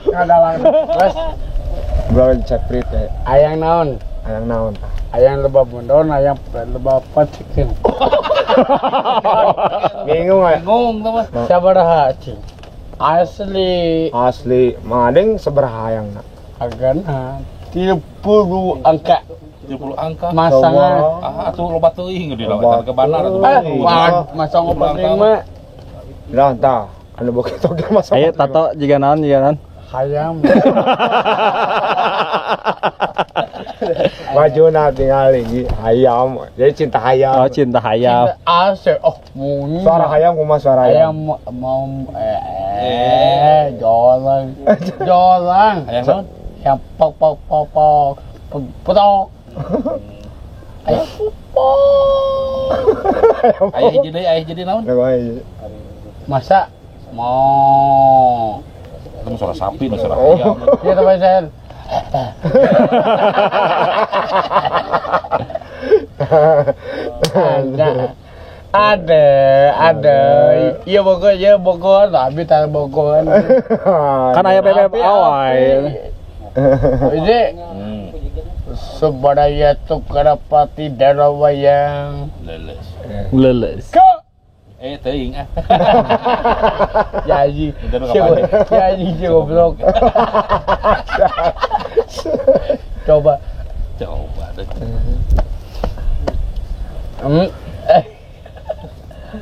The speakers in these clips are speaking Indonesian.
Ngadalang terus belum ceprit ya. Ayang naon? Ayang naon? Ayang lebah bondon, ayang lebah patikin. Bingung ya? Bingung tuh, Mas. Sabaraha cing? Asli madeng sabaraha ayangna? Agana 30 angka. 30 angka. Masangan. Atuh loba teuing di lawan ke bandar atuh. Masang 45. Lah tah, anu boga toge masang. Ayo tato jiga naon Hayam. Wajuna tingali hayam. Jadi cinta hayam. Oh, cinta hayam. Asik. Oh, muni. Suara hayam kumaha suara hayam? Mau jolang. Hayam naon? Yang pok putok. Ayam pok. Ayah jadi naon? Masa mau Itu suara sapi, suara ayam. iya teman saya. Ada. Iya Bogor, tapi tak Bogor. Kan aya PPP awal. Ini sebadaya tukarapati darawayang. Leles. Teuing Jaji. Udah kapan? Jaji goblok. Coba deh.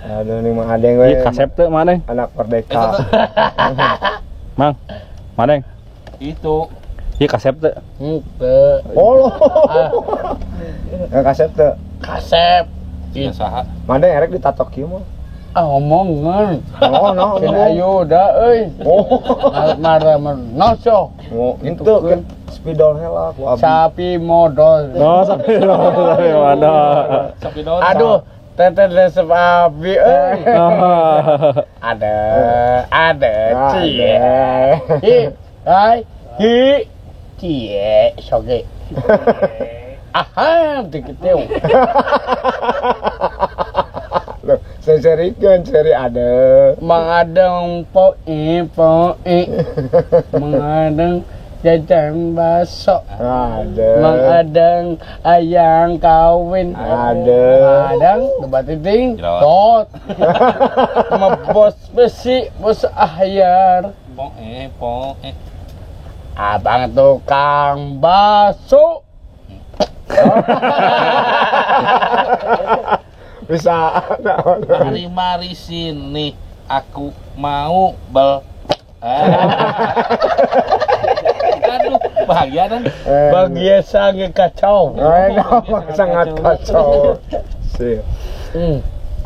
Aduh nih Mang Adeng we. Kasep teh Madeng. Anak Merdeka. Mang. Madeng. Itu. Ieu kasep teh. Oh. Kasep teh. Kasep. Saha? Madeng erek ditato kieu mah. Ngomongan. No. Ayo da euy. Marah noso. Oh, itu kan spidol hela ku abdi. Sapi modal. No, sapi modal. Sapi daun. Aduh, tete resep abi euy. Ada cie. Cie soge. Aha, dikiteu. Loh, seri ada. Mang Adeng poi. Mang Adeng jajan baso. Ada. Mang Adeng ayang kawin. Ada. Mang Adeng debat titing. Tot. Bos besi, bos ahyar. Poe. Abang tukang baso. Bisa Mari sini aku mau aduh bahagia kan bahagia sangat kacau sangat kacau sih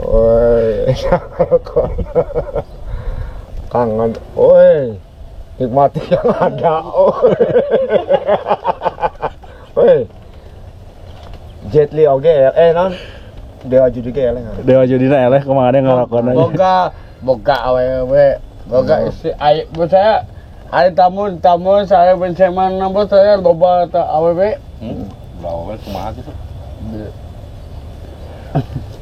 oi kangen oi nikmati yang ada oi Jet Li oge non Dewa Judi ge eleh. Dewa Judina eleh kumaha ngarokona. Boga awewe. Boga isi ai saya ada tamu saya benseman nambah saya loba ta awewe. Lawan kumaha gitu.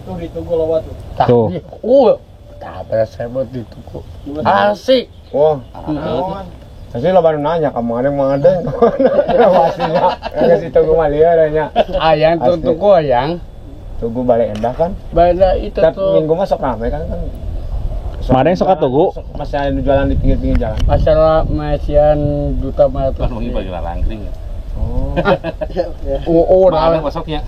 Tuh ditunggu lawa tuh. Tuh. Tapi saya mau ditunggu. Asik. Wah. Saya lo baru nanya kamu ada mang ada pastinya ngasih tunggu malia nya ayang tunggu ayang tunggu balik endah kan balik itu tuh minggu masuk rame kan Madeng sok atugu masih ada jualan di pinggir jalan masalah masian duta mata kan mungkin bagi langkring nah masuknya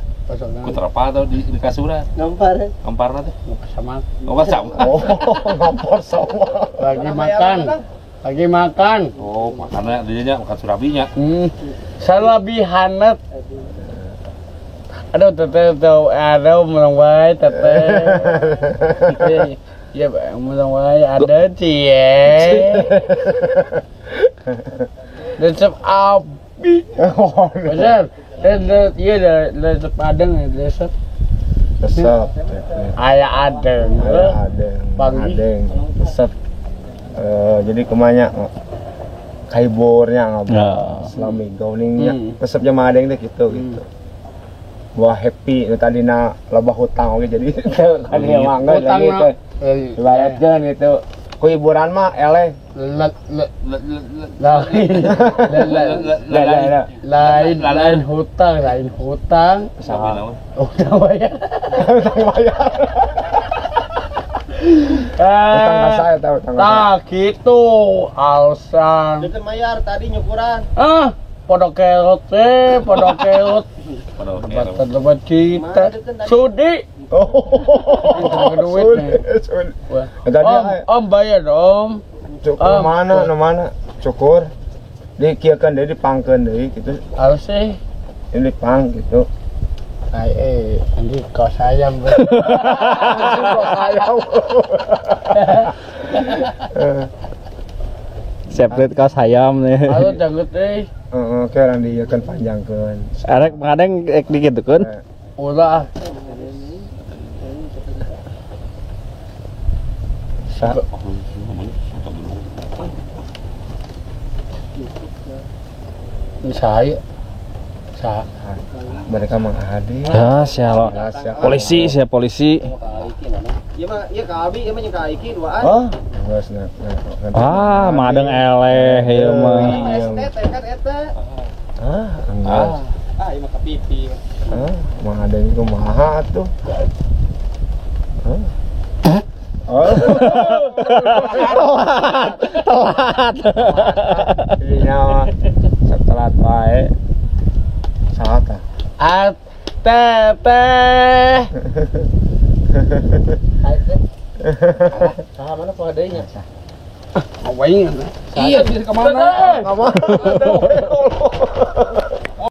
putra apa atau di kasura ngampar nanti sama ngampar sama lagi makan. Oh, makannya dia makan surabinya. Salabi hanet. Aduh, teteh menang wae teteh. Iya, menang wae ada cie. Resep abi. Bener. Iya resep adeng resep. Resep. Ayah adeng. Resep. Jadi kemanya kaibornya nggak selami gauningnya resepnya Madeng deh gitu. buah happy nu tadina loba hutang oge jadi teu kan ieu mangga lagi teh. Ibaratkeun gitu. Ku hiburan mah eleh. Lain hutang. Saha? Utang bayar. Utang bayar. Utang ka saya tahu utang. Tah kitu alasan. Deukeun mayar tadi nyukuran. Podo kelot Lebat kita sudi. Duit nih. Om bayar om. Cukur mana mana cukur. Dikieukeun deui dipangkeun deui kitu. Harus sih. Ini pang gitu. Andi kos ayam. Kos ayam. Separate kaos hayam nih. Halo janggut euy. Heeh, keurang dieukeun panjangkeun. Arek ngadeng ek digitukeun. Ulah. Sa Saya. mereka menghadiri. Ya, siapa? Polisi, siapa polisi? Ieu mah ieu ka abi, ieu mah jeung ka Aiki duaan. Oh, geus na. Madeng eleh ieu mah. ST kan eta. Enggak. Ieu mah ka pipi. Menghadiri kumaha atuh. Telat. Iya mah setelah bae. Saha tah? Teh. Saha mana pengadainya? Awaing. Iya, bisa kemana? Kemana?